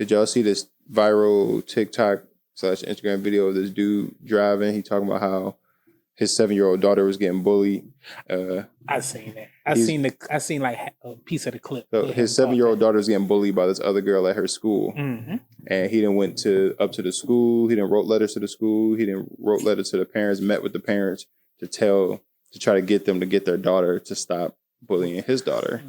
Did y'all see this viral TikTok / Instagram video of this dude driving? He talking about how his 7-year-old daughter was getting bullied. I seen that. I seen like a piece of the clip. So his 7-year-old daughter was getting bullied by this other girl at her school, and he didn't went up to the school. He didn't wrote letters to the school. He didn't wrote letters to the parents. Met with the parents to try to get them to get their daughter to stop bullying his daughter.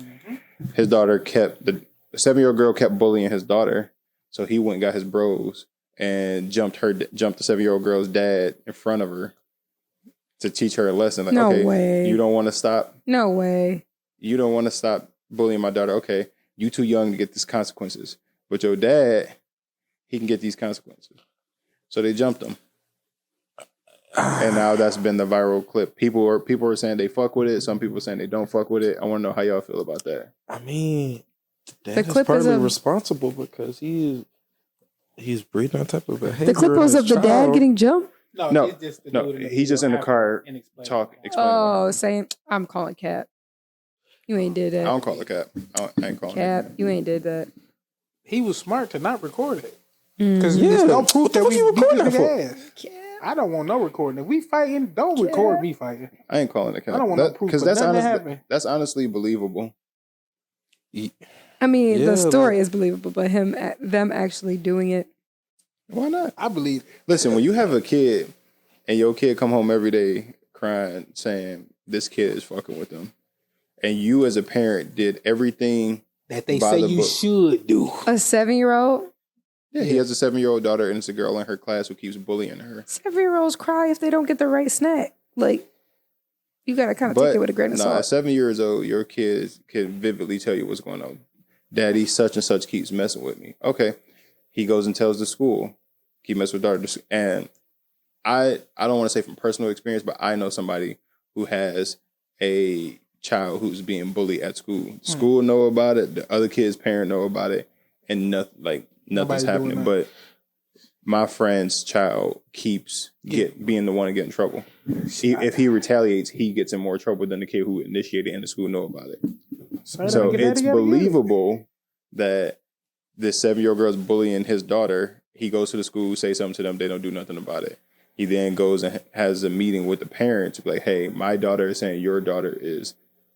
His daughter the 7-year-old girl kept bullying his daughter, so he went and got his bros and jumped the 7-year-old girl's dad in front of her to teach her a lesson. Like, No okay, way. you don't want to stop. No way. You don't want to stop bullying my daughter. Okay, you too young to get these consequences, but your dad, he can get these consequences. So they jumped him. And now that's been the viral clip. People are saying they fuck with it. Some people are saying they don't fuck with it. I want to know how y'all feel about that. I mean, The Dad clip is is partly of- responsible because he's breeding that type of behavior. The clip was of the dad getting jumped. No, it's just the no, dude he's just in the car talking. explaining. Oh, saying I'm calling Cap. You ain't did I that. don't call it Cap. I ain't calling Cap, it. you ain't did that. He was smart to not record it Mm. because Yeah. there's no proof What the that fuck we you beat recording this that nigga for? ass. I don't want no recording. If we fighting, don't record me fighting. I ain't calling it Cap. I don't want no proof, because but nothing honestly, happened. that's honestly believable. I mean, Yeah, the story is believable, but them actually doing it. Why not? I believe. Listen, when you have a kid and your kid come home every day crying, saying this kid is fucking with them, and you as a parent did everything That they by say the you book. should do. A 7-year-old? Yeah, he has a 7-year-old daughter, and it's a girl in her class who keeps bullying her. 7-year-olds cry if they don't get the right snack. Like, you gotta kind of take it with a grain of at salt. 7 years old, your kids can vividly tell you what's going on. Daddy, such and such keeps messing with me. Okay, he goes and tells the school, keep messing with daughter. And I don't want to say from personal experience, but I know somebody who has a child who's being bullied at school. School know about it. The other kid's parent know about it, and nothing's Nobody's doing happening. that. But my friend's child keeps being the one to get in trouble. If he retaliates, he gets in more trouble than the kid who initiated, and the school know about it. So it's believable that this 7-year-old girl's bullying his daughter. He goes to the school, say something to them. They don't do nothing about it. He then goes and has a meeting with the parents to be like, hey, my daughter is saying your daughter is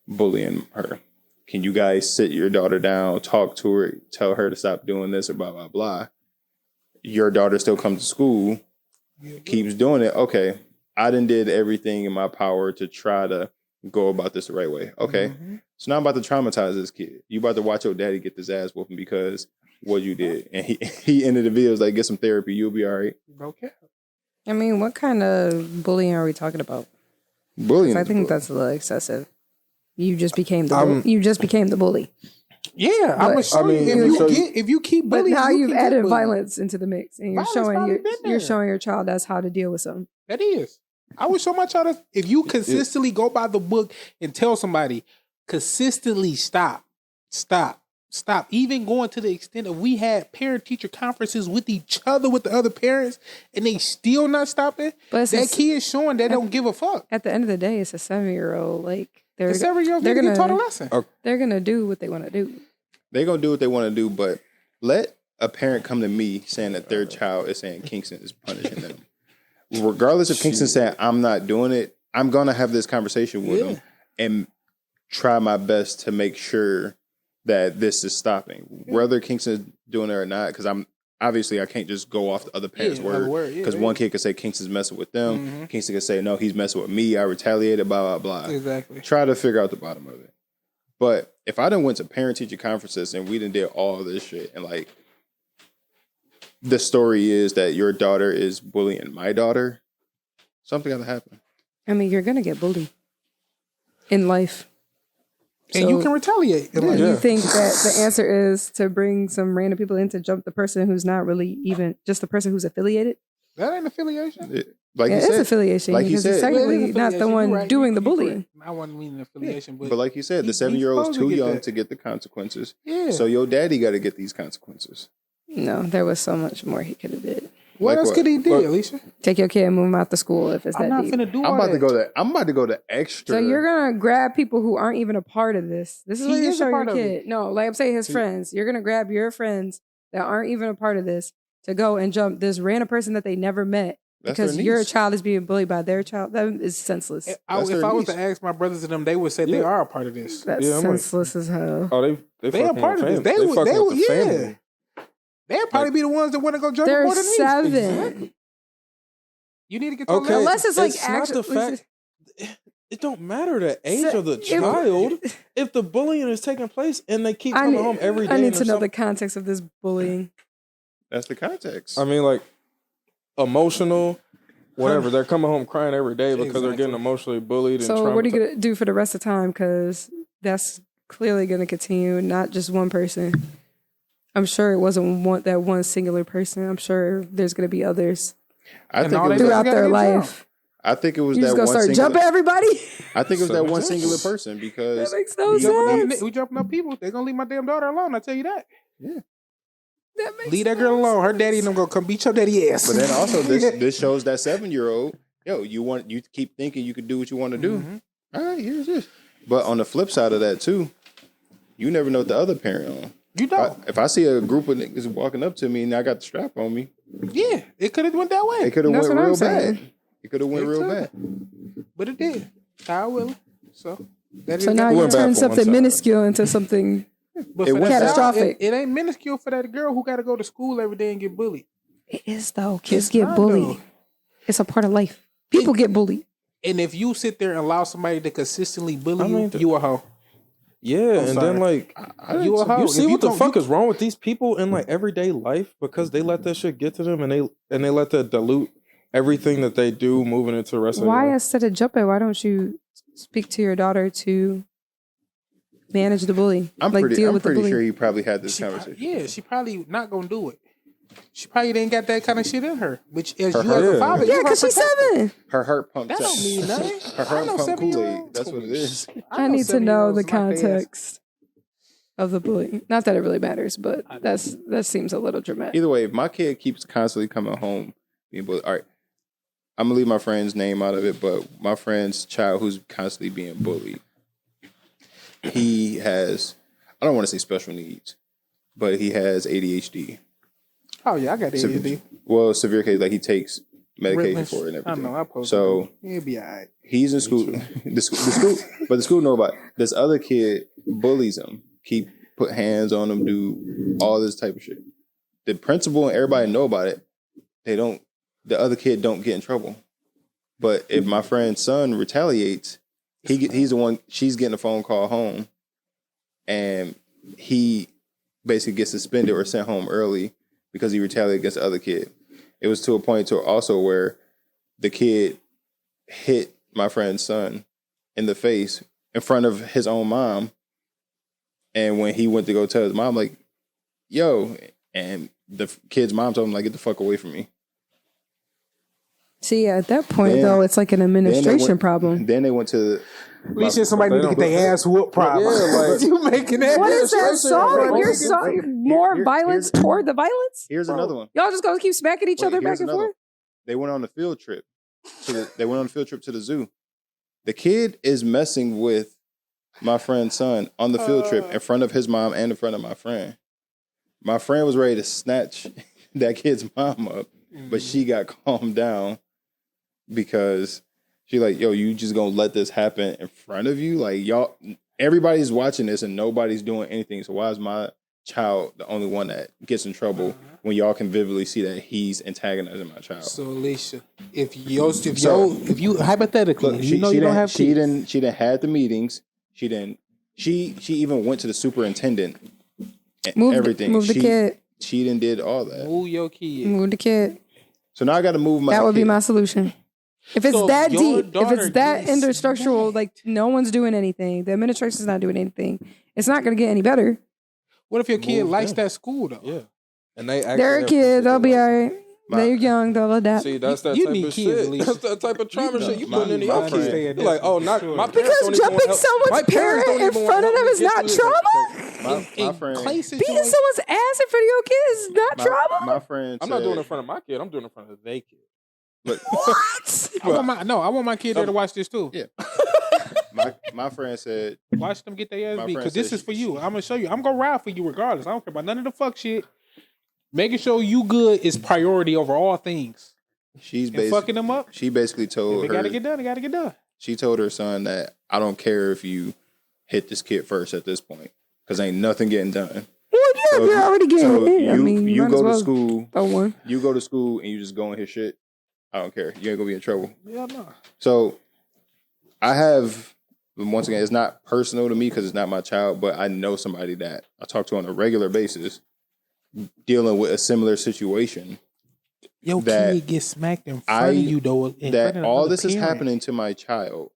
bullying her. Can you guys sit your daughter down, talk to her, tell her to stop doing this or blah, blah, blah. Your daughter still comes to school, keeps doing it. Okay, I done did everything in my power to try to go about this the right way. Okay, so now I'm about to traumatize this kid. You about to watch your daddy get this ass whooping because what you did. And he ended the video was like, get some therapy, you'll be all right. Okay. I mean, what kind of bullying are we talking about? Bullying. 'Cause I is think bullying. that's a little excessive. You just became the bully. Yeah, I'm I assuming mean, if you keep But bullying, now you you've can get added bullied. violence into the mix, and Violence probably been you're there. showing your child that's how to deal with something. That is. I would show my child if you consistently go by the book and tell somebody consistently stop. Even going to the extent of we had parent teacher conferences with each other with the other parents, and they still not stopping. But it's That kid showing they don't give a fuck. At the end of the day, it's a 7-year-old. Like The 7-year-old gonna get taught a lesson. They're gonna do what they want to do. They're going to do what they want to do, but let a parent come to me saying that their child is saying Kingston is punishing them. Regardless of Kingston saying, I'm not doing it, I'm going to have this conversation with them and try my best to make sure that this is stopping. Whether Kingston's doing it or not, because I can't just go off the other parent's word. Because one kid could say Kingston's messing with them. Kingston could say, no, he's messing with me. I retaliated, blah, blah, blah. Exactly. Try to figure out the bottom of it. But if I done went to parent-teacher conferences and we done did all this shit and like the story is that your daughter is bullying my daughter, something got to happen. I mean, you're gonna get bullied in life. And So, you can retaliate. do you think that the answer is to bring some random people in to jump the person who's not really even just the person who's affiliated? That ain't affiliation. Like Yeah, you it's said, affiliation like you because said. it's Well, it technically is not the affiliation. one You're right. doing the You correct. bullying. I wasn't meaning affiliation, but like you said, the he's 7-year-old's supposed to too get young that. to get the consequences. Yeah. So your daddy got to get these consequences. No, there was so much more he could have did. What Like else what? could he do, What? Alicia? Take your kid and move him out the school if it's I'm that not deep. finna do I'm all about that. to go to. I'm about to go to extra. So you're gonna grab people who aren't even a part of this. This is He what you're is a showing your part of kid. No, like I'm saying, his friends. You're gonna grab your friends that aren't even a part of this to go and jump this random person that they never met That's because their your niece. child is being bullied by their child. That is senseless. If That's I their was to niece. ask my brothers and them, they would say they Yeah. are a part of this. That's Yeah, I'm like- senseless as hell. Oh, they They a fucking part of with this. fam- They would, fucking with the yeah. family. They'd probably be the ones that want to go jump They're more than these. 7. Exactly. You need to get your Okay. Unless it's like not the actually. fact. It don't matter the age So, of the if- child. If the bullying is taking place and they keep coming home every day. I need and to there's know some- the context of this bullying. That's the context. I mean, like emotional, whatever. They're coming home crying every day because they're Exactly. getting emotionally bullied. And So what are you traumatized. gonna do for the rest of the time? Because that's clearly gonna continue. Not just one person. I'm sure it wasn't that one singular person. I'm sure there's gonna be others I And think all it they was do throughout gotta their get life. I think it was You that just gonna one start singular. jumping everybody? I think it was that one Sometimes. singular person because That makes no he- sense. We jumping up people. They're gonna leave my damn daughter alone. I tell you that. That makes Leave that girl no alone. Her sense. daddy and them gonna come beat your daddy ass. But then also this shows that 7-year-old, you keep thinking you could do what you want to do. Mhm. All right, here's this. But on the flip side of that too, you never know what the other parent on. You don't. If I see a group of niggas walking up to me and I got the strap on me, Yeah, it could have went that way, it could have That's went what I'm real saying. bad. It could have went It real could've. bad. but it did. God willing. So that So is- now that- you went bad turn for one something side. minuscule into something. But It for went that catastrophic. child, it ain't minuscule for that girl who got to go to school every day and get bullied. It is though. Kids It's get not, bullied. though. It's a part of life. People get bullied. And if you sit there and allow somebody to consistently bully I mean, you a hoe. Yeah, and sorry. then like You a hoe. you If see what the gon- fuck is wrong with these people in like everyday life because they let that shit get to them and they let that dilute everything that they do moving into the rest of Why their life. instead of jumping, why don't you speak to your daughter to manage the bully? I'm deal pretty with the bully. sure he probably had this She conversation. she probably not gonna do it. She probably didn't got that kind of shit in her. Which as Her you as a heart- father, Yeah, you because she's protect her. 7. Her heart pumped That up. don't mean nothing. Her I heart know pumped Kool-Aid. 7-year-olds. That's what it is. I need to know the 7-year-olds like they ass. context of the bullying. Not that it really matters, but that seems a little dramatic. Either way, if my kid keeps constantly coming home being bullied, all right, I'm gonna leave my friend's name out of it, but my friend's child who's constantly being bullied, he has, I don't want to say special needs, but he has ADHD. Oh yeah, I got Severe- ADHD. Well, severe case, like he takes medication Ritalin. for it and I everything. know. I post. So It'll be alright. he's in school. The school, but the school know about it. This other kid bullies him, put hands on him, do all this type of shit. The principal and everybody know about it. The other kid don't get in trouble. But if my friend's son retaliates, he's the one. She's getting a phone call home, and he basically gets suspended or sent home early because he retaliated against the other kid. It was to a point to also where the kid hit my friend's son in the face in front of his own mom. And when he went to go tell his mom, like, yo, and the kid's mom told him, like, get the fuck away from me. See, at that point, Then- though, it's like an administration went- problem. Then they went to At least if somebody They need to don't get their do- ass whooped problem. Yeah, like- you making that. What is that administration song? problem. You're so more here- violence here's- toward the violence? here's Bro, another one. Y'all just gonna keep smacking each Wait, other back here's and another forth? They went on a field trip. They went on a field trip to the zoo. The kid is messing with my friend's son on the field trip in front of his mom and in front of my friend. My friend was ready to snatch that kid's mom up, but she got calmed down because she like, yo, you just gonna let this happen in front of you? Like, y'all, everybody's watching this and nobody's doing anything. So why is my child the only one that gets in trouble when y'all can vividly see that he's antagonizing my child? So Alicia, if you hypothetically, Look, you know you don't have she kids. didn't had the meetings. She even went to the superintendent and everything. Move the kid. She did all that. Move your kid. Move the kid. So now I got to move my That would be kid. my solution. If it's So that your deep, if daughter it's that gets interstructural, like no one's doing anything, the administration's not doing anything, it's not going to get any better. What if your kid Move likes them. that school though? Yeah, and they They're a actually kid. They'll be all right. right. They're young. They'll adapt. See, that's that You type need of kids, shit. Alicia. That's that type of trauma shit you my- putting into my your friend- kid. You're like, oh, not my parents Because don't even jumping want help. someone's My parents parent don't in even want front of help them me is get not through this. trauma? My In friend, clay Beating situation- someone's ass in front of your kids is not trauma? my friend. I'm not doing it in said- front of my kid. I'm doing it in front of their kid. Look, What? I want my kid there to watch this too. Yeah. my friend said, Watch them get their ass My beat friend because this said is for she- you. I'm gonna show you. I'm gonna ride for you regardless. I don't care about none of the fuck shit. Making sure you good is priority over all things. She's And fucking them up. She basically If told it her. gotta get done, it gotta get done. She told her son that I don't care if you hit this kid first at this point because ain't nothing getting done. Well, yeah, you're already getting hit. You, I mean, you might go as to well school. throw one. You go to school and you just go and hit shit. I don't care. You ain't gonna be in trouble. Yeah, no. So I have, once again, it's not personal to me because it's not my child, but I know somebody that I talk to on a regular basis dealing with a similar situation. Your That kid gets smacked in front of you though. That all this is happening to my child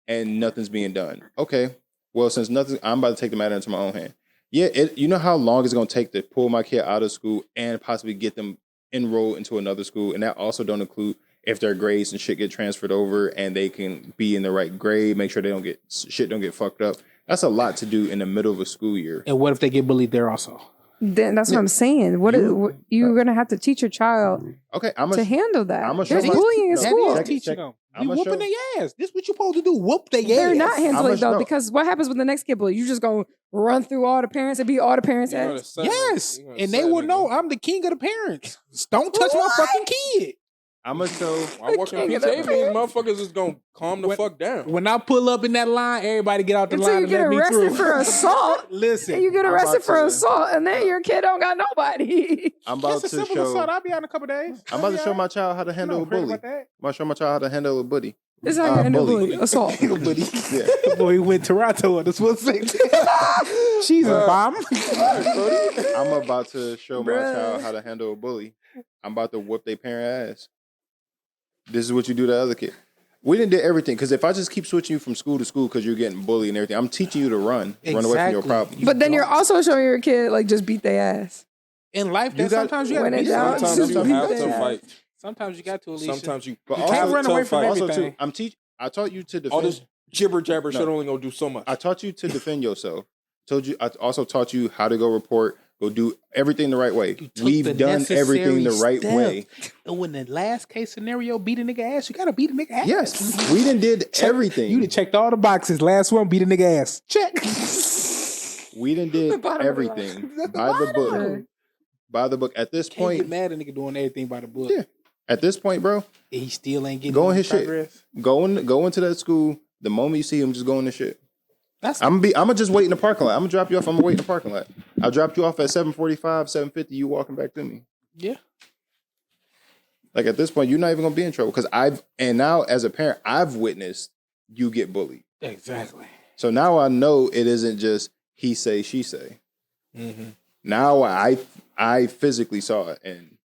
and nothing's being done. Okay, well, since nothing, I'm about to take the matter into my own hand. Yeah, you know how long it's going to take to pull my kid out of school and possibly get them enrolled into another school, and that also don't include if their grades and shit get transferred over and they can be in the right grade, make sure they don't get fucked up. That's a lot to do in the middle of a school year. And what if they get bullied there also? Then that's what I'm saying. You're gonna have to teach your child Okay, to handle that. I'ma There's show my- bullying in That school. is teaching them. You I'ma whooping show- their ass. This what you supposed to do. Whoop their ass. They're not handling it though, know. because what happens with the next kid bully? You just gonna run through all the parents and beat all the parents' ass. Yes, and they will know I'm the king of the parents. Don't touch my fucking kid. I'm gonna show. I walk in PTA meetings, motherfuckers is gonna calm the fuck down. When I pull up in that line, everybody get out the Until line you and get let me arrested through. for assault. Listen, And you get I'm arrested about for to- assault, and then your kid don't got nobody. I'm about it's a to simple show. assault. I'll be out in a couple days. I'm about to show my child how to handle a bully. I'm about to show my child how to handle a bully. It's not gonna end up bully. bully. Assault. Buddy. Yeah. Boy, went Toronto on this one thing. She's a bomb. I'm about to show my Bruh. child how to handle a bully. I'm about to whoop their parent ass. This is what you do to the other kid. We didn't do everything because if I just keep switching you from school to school because you're getting bullied and everything, I'm teaching you to run away from your Exactly. problem. But then you're also showing your kid like just beat their ass. In life, You that got- sometimes you When got to it beat down, somebody. Sometimes you beat have their to ass. fight. Sometimes you got to, Alicia. Sometimes you But You can't also- run away from tough fight. everything. Also, too, I taught you to defend. All this jibber jabber No. shit only gonna do so much. I taught you to defend yourself. I also taught you how to go report, go do everything the right way. You took We've the done everything the necessary right step. way. And when the last case scenario beat a nigga ass, you got to beat a nigga ass. Yes, we did everything. You done checked all the boxes. Last one, beat a nigga ass. Check. We done The did bottom of the line. everything That's the by the book. bottom. By the book. At this Can't get point, mad at a nigga doing everything by the book. Yeah. at this point, bro, And he still ain't getting Go on any his shit. progress. go into that school. The moment you see him, just go in the shit. That's I'm gonna just wait in the parking lot. I'm gonna drop you off. I'm gonna wait in the parking lot. I dropped you off at 7:45, 7:50. You walking back to me. yeah. Like at this point, you're not even gonna be in trouble because now as a parent, I've witnessed you get bullied. Exactly. So now I know it isn't just he say, she say. Mm-hmm. Now I physically saw it and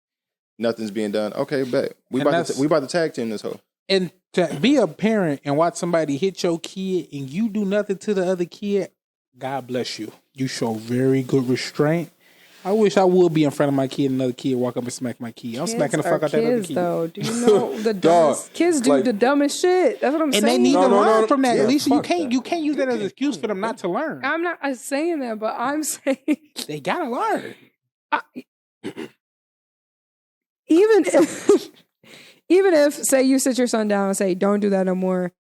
nothing's being done. Okay, bet we And about that's- to tag team this hoe. And to be a parent and watch somebody hit your kid and you do nothing to the other kid, God bless you. You show very good restraint. I wish I would be in front of my kid and another kid walk up and smack my kid. I'm smacking the fuck out that other kids, kid. though. Do you know the dumbest kids do like- the dumbest shit? That's what I'm And they saying. need to No, learn from that. yeah, Alicia, you fuck can't that. you can't use that as an excuse for them not to learn. I'm not saying that, but I'm saying They gotta learn. even if say you sit your son down and say don't do that no more,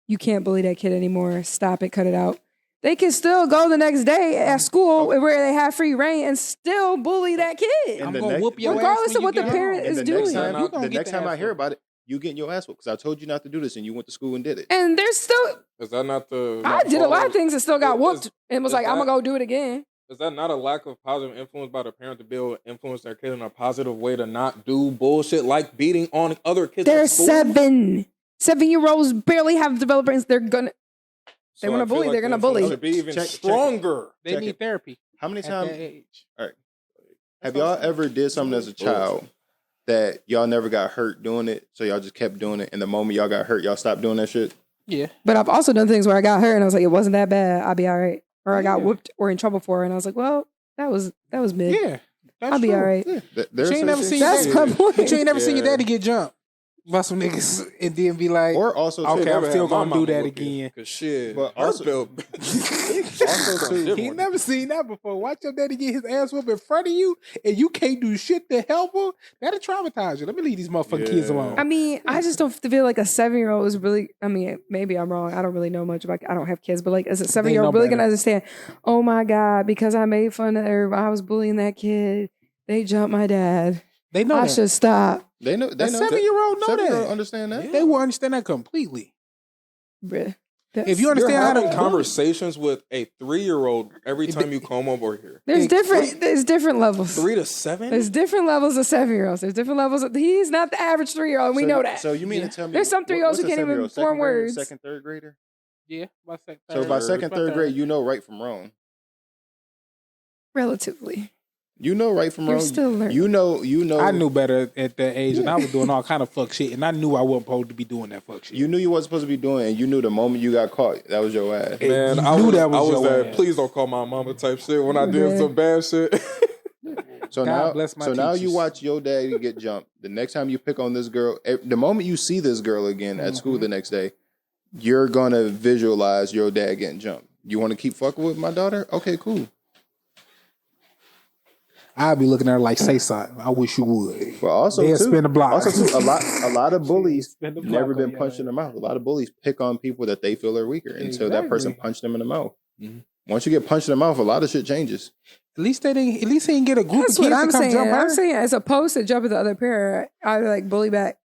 you can't bully that kid anymore, stop it, cut it out, they can still go the next day at school where they have free reign and still bully that kid, And I'm the gonna next- whoop your regardless ass of when what you the get parent home. is And the doing. next time, You gonna the get next the time I ass hear whooped. about it, you getting your ass whooped because I told you not to do this and you went to school and did it. And there's still Is that not the? I did a lot of things and still got Is- whooped and was is like, I'm that- gonna go do it again. Is that not a lack of positive influence by the parent to be able to influence their kid in a positive way to not do bullshit like beating on other kids? They're at school? 7-year-olds barely have developed brains. They're gonna So wanna I feel bully, like they're the gonna bully. influence should be even Check- stronger. They Check need it. therapy How many at that times age. have y'all ever did something as a child that y'all never got hurt doing it, so y'all just kept doing it, and the moment y'all got hurt, y'all stopped doing that shit? Yeah. But I've also done things where I got hurt and I was like, it wasn't that bad. I'll be all right. Or I got Yeah. whooped or in trouble for it. And I was like, well, that was mid. Yeah. That's I'll be true. all right. Yeah, But you ain't never seen That's that. my point. But you ain't never seen your Yeah. daddy get jumped by some niggas and then be like, Or also, too, Okay, I'm Never still had my gonna do mama that whoop you, again. 'cause shit, But her also- bill- also too, he never seen that before. Watch your daddy get his ass whooped in front of you and you can't do shit to help him. That'll traumatize you. Let me leave these motherfucking kids Yeah. alone. I mean, I just don't feel like a 7-year-old is really, I mean, maybe I'm wrong. I don't really know much about, I don't have kids, but like, as a 7-year-old know really going to better. understand, oh my God, because I made fun of her, I was bullying that kid. They jumped my dad. They know I that. should stop. They know. They A know. 7-year-old know 7-year-old that. understand that. They will understand that completely. Bruh. If you You're understand how having to conversations with a 3-year-old every time you come over here. There's different levels. 3 to 7? There's different levels of 7-year-olds. There's different levels of, he's not the average 3-year-old. We know that. So you mean to tell me There's some 3-year-olds who what's a can't even 7-year-old? form Second grader, words. Second, third grader. Yeah, by second, So by second, third grade, you know right from wrong. Relatively. You know right from You're wrong. still learning. You know. I knew better at that age, and I was doing all kind of fuck shit, and I knew I wasn't supposed to be doing that fuck shit. You knew you wasn't supposed to be doing it, and you knew the moment you got caught, that was your ass. Man, You I knew was, that was I was your there. ass. Please don't call my mama type shit when I did Man. some bad shit. So God now, bless my so now you teachers. watch your daddy get jumped. The next time you pick on this girl, the moment you see this girl again at school the next day, you're gonna visualize your dad getting jumped. You want to keep fucking with my daughter? Okay, cool. I'd be looking at her like, say something. I wish you would. But also, They'll too, spin the block. also too, a lot of bullies Spin the block never on been your punched ass. in the mouth. A lot of bullies pick on people that they feel are weaker until that person Exactly. punched them in the mouth. Mhm. Once you get punched in the mouth, a lot of shit changes. At least they didn't get a group That's of kids what I'm to come saying. jump her. I'm saying as opposed to jumping the other parent, I would like bully back.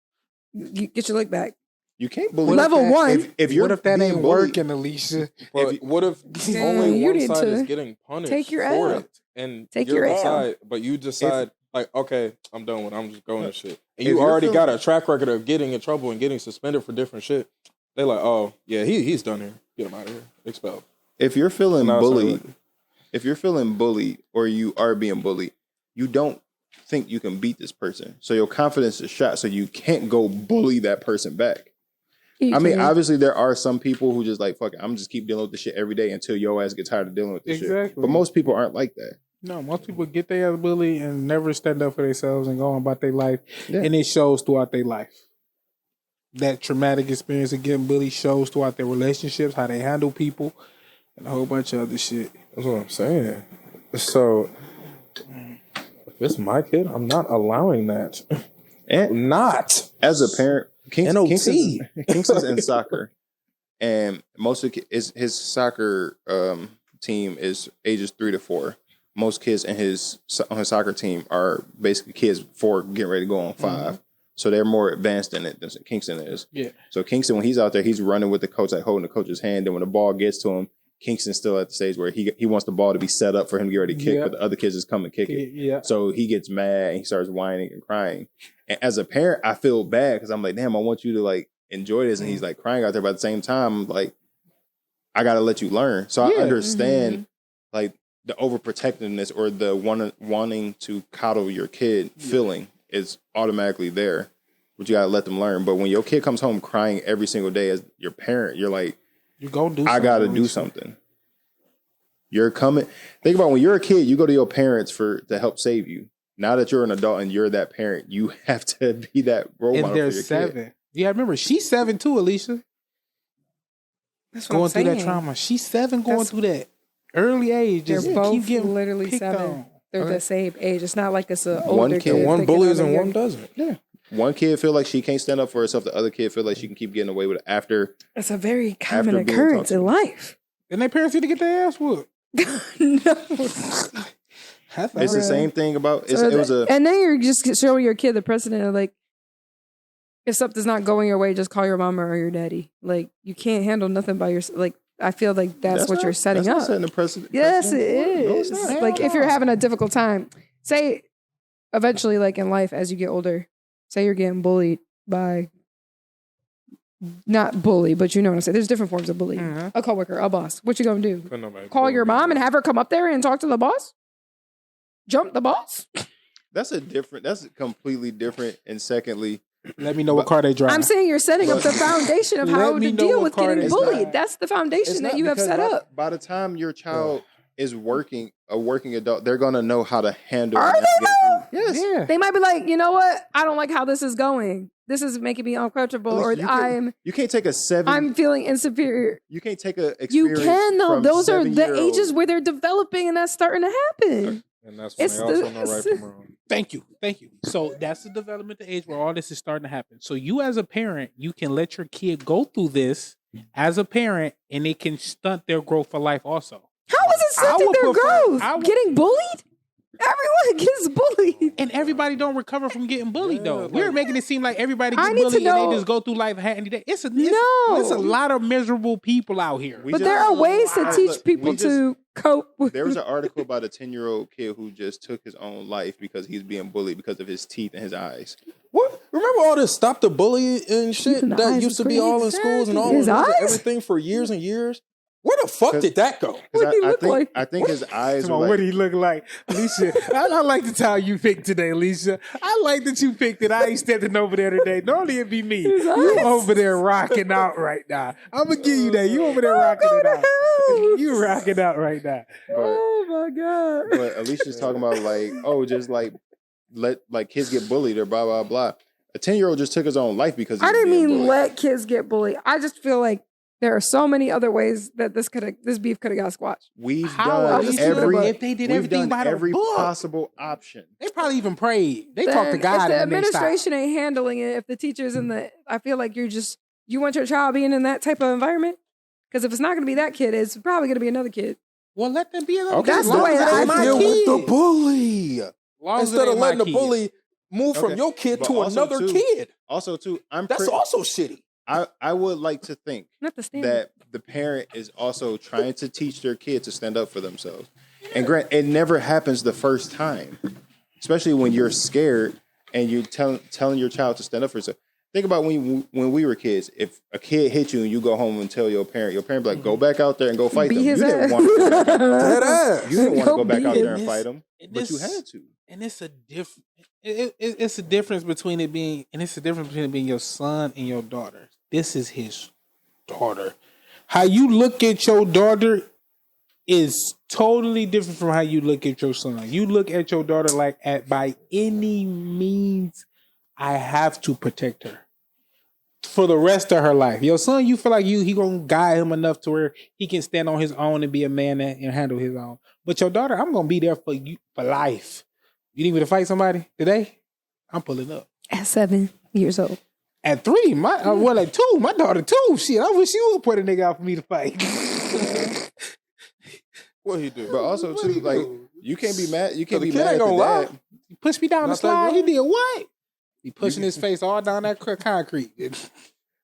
Get your lick back. You can't bully. Level that- one. If you're What if that being ain't bullied- working, Alicia? But what if Yeah, only you one need side to is getting punished take your for L. it? And Take you're your the L. side, but you decide, like, okay, I'm done with it. I'm just going to shit. And If you you're already feeling- got a track record of getting in trouble and getting suspended for different shit. They're like, oh, yeah, he's done here. Get him out of here. Expelled. If you're feeling Now it's bullied, already- if you're feeling bullied or you are being bullied, you don't think you can beat this person. So your confidence is shot. So you can't go bully that person back. You I mean, can. obviously there are some people who just like, fuck it, I'm just keep dealing with the shit every day until your ass gets tired of dealing with this shit. Exactly. But most people aren't like that. No, most people get their ass bullied and never stand up for themselves and go on about their life. Yeah. And it shows throughout their life. That traumatic experience of getting bullied shows throughout their relationships, how they handle people, and a whole bunch of other shit. That's what I'm saying. So, if it's my kid, I'm not allowing that. And Not. as a parent, NOT. Kingston's in soccer, and most of his soccer team is ages 3 to 4. Most kids on his soccer team are basically kids 4 getting ready to go on 5. So they're more advanced in it than Kingston is. Yeah. So Kingston, when he's out there, he's running with the coach, like holding the coach's hand. Then when the ball gets to him, Kingston's still at the stage where he wants the ball to be set up for him to get ready to kick, Yeah. but the other kids just come and kick it. Yeah. So he gets mad and he starts whining and crying. And as a parent, I feel bad because I'm like, damn, I want you to like enjoy this. And he's like crying out there. But at the same time, like, I got to let you learn. So Yeah. I understand like the overprotectiveness or the wanting to coddle your kid feeling is automatically there. But you got to let them learn. But when your kid comes home crying every single day as your parent, you're like, You go do I got to something. do something. You're coming. Think about when you're a kid, you go to your parents to help save you. Now that you're an adult and you're that parent, you have to be that role And model they're for your 7. kid. Yeah, remember, she's 7 too, Alicia. That's what Going I'm through that saying. trauma. She's 7 going That's- through that early age. They're Just keep both getting literally picked 7. on. They're the same age. It's not like it's a One older kid- kid. And one picking bullies on a and one young- doesn't. Yeah. One kid feel like she can't stand up for herself. The other kid feel like she can keep getting away with it after. It's a very common being occurrence talked in to. life. And their parents need to get their ass whooped. No. That's It's the same thing about. It was a. And then you're just showing your kid the precedent of like, if something's not going your way, just call your mama or your daddy. Like you can't handle nothing by yourself. Like I feel like that's what not- you're setting that's not up. setting the precedent. Yes, it No, it's is. not. Like if you're having a difficult time, say eventually, like in life, as you get older, say you're getting bullied by, not bully, but you know what I'm saying. There's different forms of bullying. Mhm. A coworker, a boss. What you gonna do? Couldn't nobody Call bully your me, mom and bro. have her come up there and talk to the boss? Jump the boss? That's completely different. And secondly, Let me know what car they drive. I'm saying you're setting up the But- foundation of how Let me to know deal what with car getting they bullied. drive. That's the it's foundation that not you have because set up. By the time your child is working, a working adult, they're gonna know how to handle. Are and they navigate through- Yes. yeah. They might be like, you know what? I don't like how this is going. This is making me uncomfortable, or Listen, you can't take a 7. I'm feeling insecure. You can't take a. You experience can though. from Those are the 7-year-old. ages where they're developing, and that's starting to happen. And that's when It's they also the- know right from wrong. Thank you. So that's the developmental age where all this is starting to happen. So you as a parent, you can let your kid go through this as a parent, and it can stunt their growth for life also. How is it I stunting would their prefer- growth? I would- Getting bullied? Everyone gets bullied. And everybody don't recover from getting bullied though. like- We're making it seem like everybody I gets need to bullied and know- they just go through life handy day. It's a No. lot of miserable people out here. We But just- there are ways to Look, teach people we just- to cope with. There was an article about a 10-year-old kid who just took his own life because he's being bullied because of his teeth and his eyes. What? Remember all this stop the bully and shit Even the that eyes used is to be crazy. all in schools and all His of eyes? everything for years and years? Where the fuck did that go? 'Cause What do he look think, like? I think his eyes Come were on, like, what do he look like? Alicia, I like the time you picked today, Alicia. I like that you picked it. I ain't stepping over there today. Normally it'd be me. You eyes. over there rocking out right now. I'm going to give you that. You over there rocking go it to out. hell. You rocking out right now. Oh my god. but Alicia's talking about like, oh, just like let like kids get bullied or blah blah blah. A 10-year-old just took his own life because he I was didn't being mean bullied. let kids get bullied. I just feel like there are so many other ways that this beef could have got squashed. We've How done Alicia, every but if they did we've everything done by the every book? possible option. They probably even prayed. They Then talked to God if the and then they stopped. administration ain't handling it, if the teachers and I feel like you want your child being in that type of environment? Because if it's not going to be that kid, it's probably going to be another kid. Well, let them be another Okay, kid. that's As the long way as it that ain't I my feel kid. with the bully. Long as it Instead of ain't my letting the kid. bully move from Okay. your kid But to also, another too, kid. Also, too, That's also shitty. I would like to think Not the standard. that the parent is also trying to teach their kid to stand up for themselves. And grant, it never happens the first time, especially when you're scared and you're telling your child to stand up for yourself. Think about when we were kids. If a kid hit you and you go home and tell your parent be like, "Go back out there and go fight Beat them." his You didn't ass. want to go back. Dead ass. You didn't want to Go go back beat out him. there and fight them, but you had to. And it's a it's a difference between it being your son and your daughter. This is his daughter. How you look at your daughter is totally different from how you look at your son. You look at your daughter like by any means, I have to protect her for the rest of her life. Your son, you feel like he gonna guide him enough to where he can stand on his own and be a man and handle his own. But your daughter, I'm gonna be there for you for life. You need me to fight somebody today? I'm pulling up. At 7 years old. At 3, at 2, my daughter 2. Shit, I wish you would put a nigga out for me to fight. What he do? But also too, like you can't be mad. You can't The be kid mad ain't at the gonna lie. dad. He pushed me down the Not that slide. He young. did what? He pushing his face all down that concrete.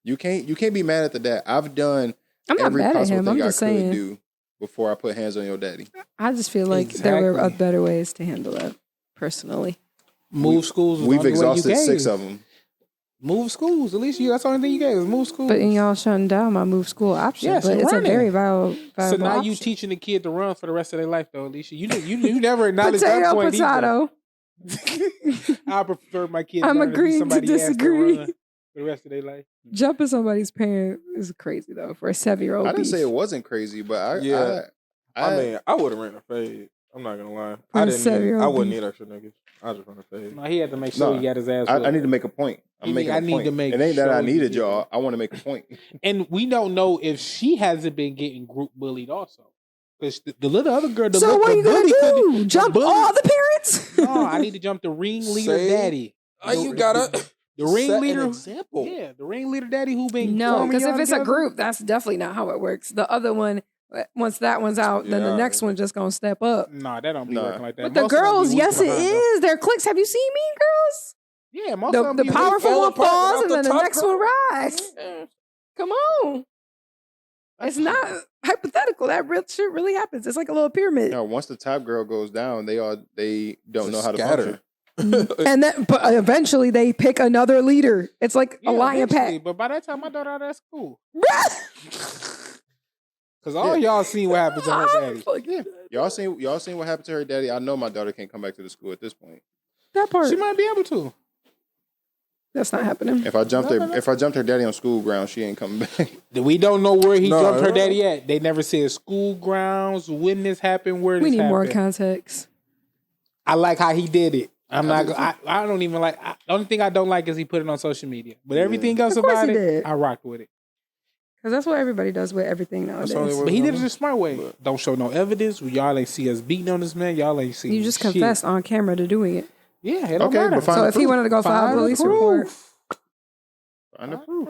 You can't be mad at the dad. I've done I'm not every mad at possible him. thing I'm I just could saying. do before I put hands on your daddy. I just feel like there were Exactly. better ways to handle that, personally. Move schools. Was We've the only way you exhausted 6 gave. of them. Move schools. At least that's the only thing you gave is move schools. But in y'all shutting down my move school option. Yes, but and it's a running. very viable so now option. you teaching the kid to run for the rest of their life, though, Alicia. You never acknowledged that Potato, point potato. either. I prefer my kids. I'm learn to be agreeing to somebody ass disagree. run for the rest of their life. Jumping somebody's parent is crazy, though, for a 7-year-old. I didn't say it wasn't crazy, but I mean, I would have ran a fade. I'm not gonna lie. For I a didn't. seven-year-old I wouldn't beef. need extra niggas. I just run a fade. No, he had to make sure No, he got his ass. I whooped. need to make a point. I'm making a point. to make it ain't that I sure you needed did. y'all. I want to make a point. And we don't know if she hasn't been getting group bullied also. Because the little other girl, So what are you going to do? couldn't- Jump bully- all the parents? No, I need to jump the ringleader Say- daddy. You gotta The set ringleader. an example. Yeah, the ringleader daddy who been No, forming because if y'all it's a together. group, that's definitely not how it works. The other one, once that one's out, then the Yeah. next one's just going to step up. Nah, that don't be Nah. working like that. But the Most of them be girls, weak yes, it behind, though. is. They're cliques. Have you seen Mean Girls? Yeah, most of them The be powerful fell one apart falls without and the then the top next girl. one rise. Come on. It's not hypothetical. That real shit really happens. It's like a little pyramid. No, once the top girl goes down, they don't know how to Scatter. function. And then, but eventually they pick another leader. It's like Yeah, a lion eventually, pack. But by that time, my daughter out of school. Because all y'all seen what happened to her daddy. Yeah. Y'all seen what happened to her daddy? I know my daughter can't come back to the school at this point. That part. She might be able to. That's not happening. If I jumped her daddy on school grounds, she ain't coming back. We don't know where he No, jumped her no. daddy at. They never said school grounds, when this happened, where this We need happened. more context. I like how he did it. I'm not. I don't even like. The only thing I don't like is he put it on social media. But everything else Of course about he it, did. I rocked with it. Because that's what everybody does with everything nowadays. the only way- But he did it the smart way. Don't show no evidence. Y'all ain't see us beating on this man. Y'all ain't see. You just shit. confessed on camera to doing it. Yeah, it don't Okay, matter. but find So the if he proof. wanted to go file a Find the police proof. report, Find the proof.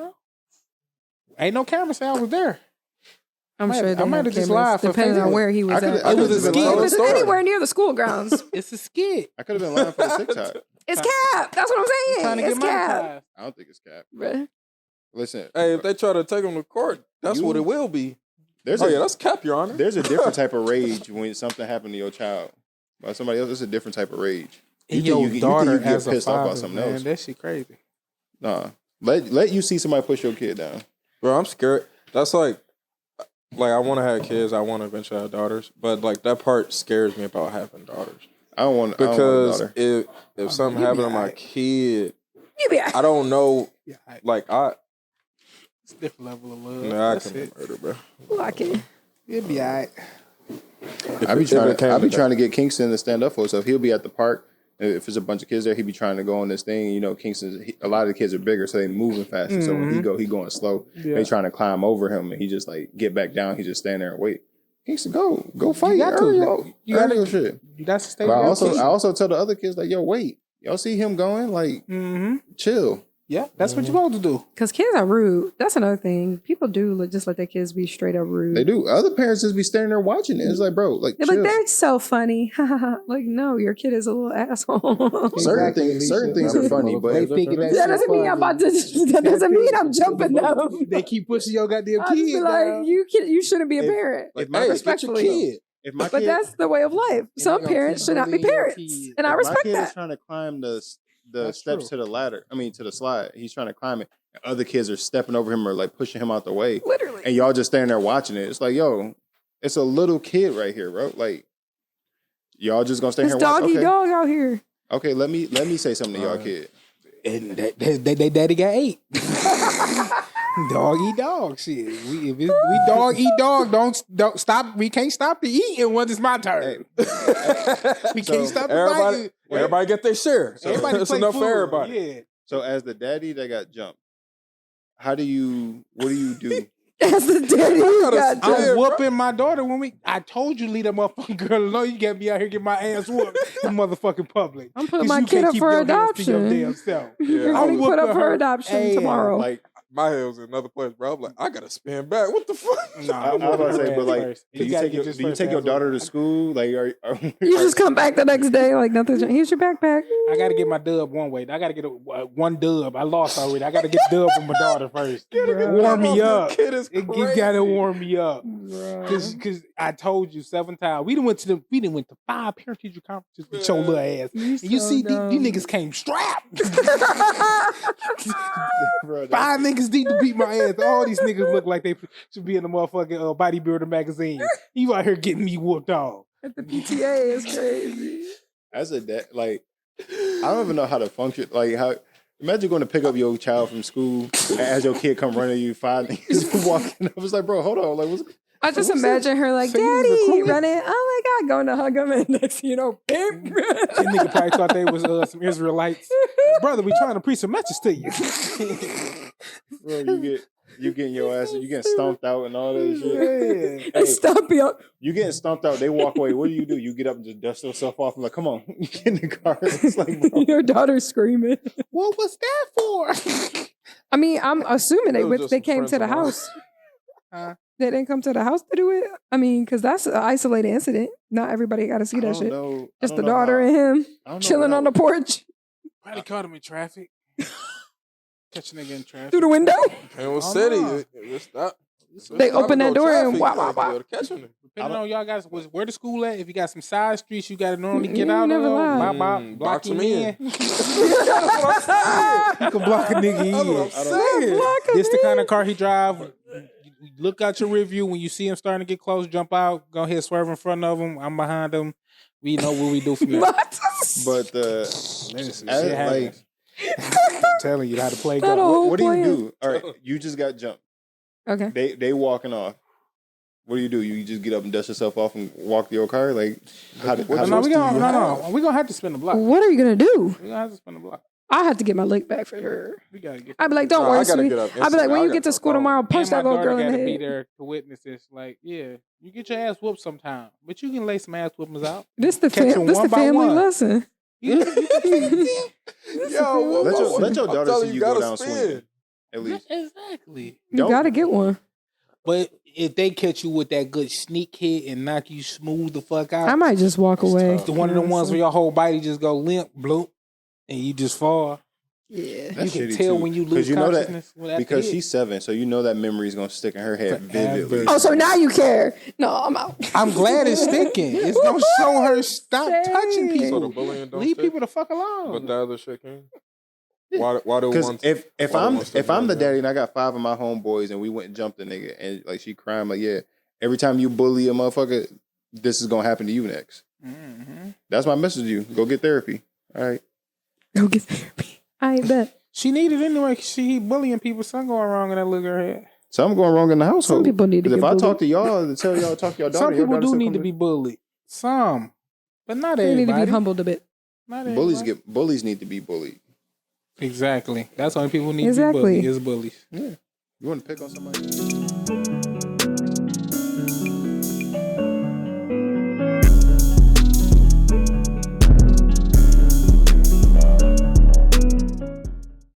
Ain't no camera say I was there. I'm sure they I might have have just cameras, lied for depending on Facebook. where he was I at. could've- I It was could've a been skit. lying. If it's story. anywhere near the school grounds, It's a skit. I could have been lying for the TikTok. it's cap. That's what I'm Trying saying. to It's get cap. monetized. I don't think it's cap. Bruh. Listen, Hey, if they try to take him to court, that's You- what it will be. there's Oh a yeah, that's cap, Your Honor. there's a different type of rage when something happened to your child by somebody else. It's a different type of rage. And You your think you daughter get as a pissed off father, about something man, else. that shit crazy. Nah, let you see somebody push your kid down. Bro, I'm scared. That's like I want to have kids. I want to eventually have daughters, but like that part scares me about having daughters I don't want because a daughter. if something you be happened to my alright. kid, You be I don't know. Yeah, Like it's a different level of love. I That's can it. murder, bro. lucky. It'd be alright. I be it trying came to to get Kingston to stand up for himself. He'll be at the park. If there's a bunch of kids there, he be trying to go on this thing. You know, a lot of the kids are bigger, so they moving faster. So when he going slow. Yeah. They trying to climb over him, and he just like get back down. He just stand there and wait. Kingston, go fight. got to. Hurry You up. gotta- Hurry your shit. That's the state. But I also tell the other kids like, yo, wait. Y'all see him going? Like, Mm-hmm. chill. Yeah, that's what you're supposed to do. Because kids are rude. That's another thing. People do just let their kids be straight up rude. They do. Other parents just be standing there watching it. It's like, bro, like, They're chill. like, they're so funny. Like, no, your kid is a little asshole. certain Exactly, things are funny, but They thinking that That doesn't mean I'm about to. That doesn't mean I'm jumping them. They keep pushing your goddamn I just be kids like, down. you shouldn't be a If- parent. if Hey, my get your respectfully. kid. if my But kid, that's the way of life. Some they gonna parents keep should not be bullying your parents, kids. and I if respect my kid is that. trying to climb the That's steps true. to the ladder. I mean, to the slide. He's trying to climb it. And other kids are stepping over him or like pushing him out the way, Literally. and y'all just standing there watching it. It's like, yo, it's a little kid right here, bro. Like, y'all just gonna stay It's here and watch. doggy Okay, dog out here. okay. Let me say something to y'all, kid. And they daddy got 8. Dog eat dog shit. We dog eat dog. Don't stop. We can't stop the eating when it's my turn. We can't stop the biting. Everybody get their share. So Everybody it's play enough food. for everybody. Yeah. So as the daddy that got jumped, what do you do? That's the daddy you got. Yeah, I'm Jeff. whooping my daughter when I told you leave that motherfucking girl alone. You got me out here get my ass whooped in motherfucking public. I'm putting 'Cause my you kid can't up keep for your hands to your adoption. damn self. You're I'm getting put up whooping for her adoption ass. tomorrow. Like, My head was in another place, bro. I'm like, I gotta spin back. What the fuck? I was about to say, but like, do you gotta take get your, this do you first take your ass daughter whooping. to school? Like, You just come back the next day like nothing's. Here's your backpack. I gotta get my dub one way. I gotta get one dub. I lost already. I gotta get dub from my daughter first. Warm me up. Kid is You crazy. gotta warm me up. Cause I told you 7 times. We done went to 5 parent teacher conferences with your little ass. And you see these niggas came strapped. Bro, 5 niggas need to beat my ass. All these niggas look like they should be in the motherfucking bodybuilder magazine. You out here getting me whooped off. At the PTA is crazy. as a dad, like, I don't even know how to function. Like, how imagine going to pick up your child from school and as your kid come running you, 5 niggas walking up. It's like, bro, hold on, like, what's I just imagine her like, So you was Daddy, recruited? running. Oh my God, going to hug him. And next thing you know, bam. That nigga probably thought they was some Israelites. Brother, we trying to preach some message to you. bro? You getting your ass, you getting stomped out and all that shit. Yeah. Hey, stop you. You getting stomped out, they walk away. What do? You get up and just dust yourself off. I'm like, come on, you get in the car. It's like, bro, Your daughter's screaming. What was that for? I mean, I'm assuming It was they just they some came friends to the of mine. house. Huh? They didn't come to the house to do it. I mean, because that's an isolated incident. Not everybody got to see I that don't shit. know. I Just don't the know daughter how- and him I don't know chilling what on the porch Probably caught him in traffic. Catch a nigga in traffic. through the window. Kansas Oh, City. no. It's not. They open that door and wow, wow, wow. Depending on y'all guys, where the school at? If you got some side streets, you got to normally You get out never of. lie. Block Box him them in. in. You can block a nigga That's what I'm in. saying. This the kind of car he drive. You look out your rear view when you see him starting to get close. Jump out. Go ahead, swerve in front of him. I'm behind him. We know what we do from there. But Listen, as, shit happens. I'm telling you how to play That golf. whole what do you plan. do? All right, you just got jumped. Okay. They walking off. What do? You just get up and dust yourself off and walk to your car? Like, how do No, we gonna have to spin the block. What are you gonna do? We gonna have to spin the block. I have to get my lick back for sure. We gotta get. I'd be like, don't Nah, I worry, gotta sweetie. get up I'd be like, instantly. when I you gotta get to go school home. tomorrow, punch And my that little daughter girl in gotta the be head. there to witness this. Like, yeah, you get your ass whooped sometime, but you can lay some ass whoopings out. This the Catch 'em this one the by family one. lesson. Yo, Let your I'm daughter telling see you go gotta down spin. swinging. At least Exactly. You gotta get one. But if they catch you with that good sneak hit and knock you smooth the fuck out, I might just walk away. one of them ones where your whole body just go limp, bloop, and you just fall. Yeah. That's You can shitty, tell too. when you lose 'Cause you know that- consciousness. When that Because hit. she's 7, so you know that memory is gonna stick in her head vividly. Oh, so now you care? No, I'm out. I'm glad it's sticking. It's gonna show her stop touching Same. people. So the bullying don't Leave stick, people the fuck alone. but the other shit can. Why do Because ones? if why I'm the ones that if I'm the bully daddy and I got 5 of my homeboys and we went and jumped a nigga and like she crying like yeah, every time you bully a motherfucker, this is gonna happen to you next. Mm-hmm. That's my message to you. Go get therapy. All right. Go get therapy. I bet. She needed anyway. 'Cause she bullying people. Something going wrong in that little girl head. Something going wrong in the household. Some people need to 'Cause get if I bullied. talk to y'all to tell y'all talk to your daughter, Some your people daughter do still need come to be bullied. Some, but not They need everybody. to be humbled a bit. Not bullies everybody. bullies need to be bullied. Exactly. That's why people need Exactly. to be bullied. Is bullies. Yeah. You want to pick on somebody?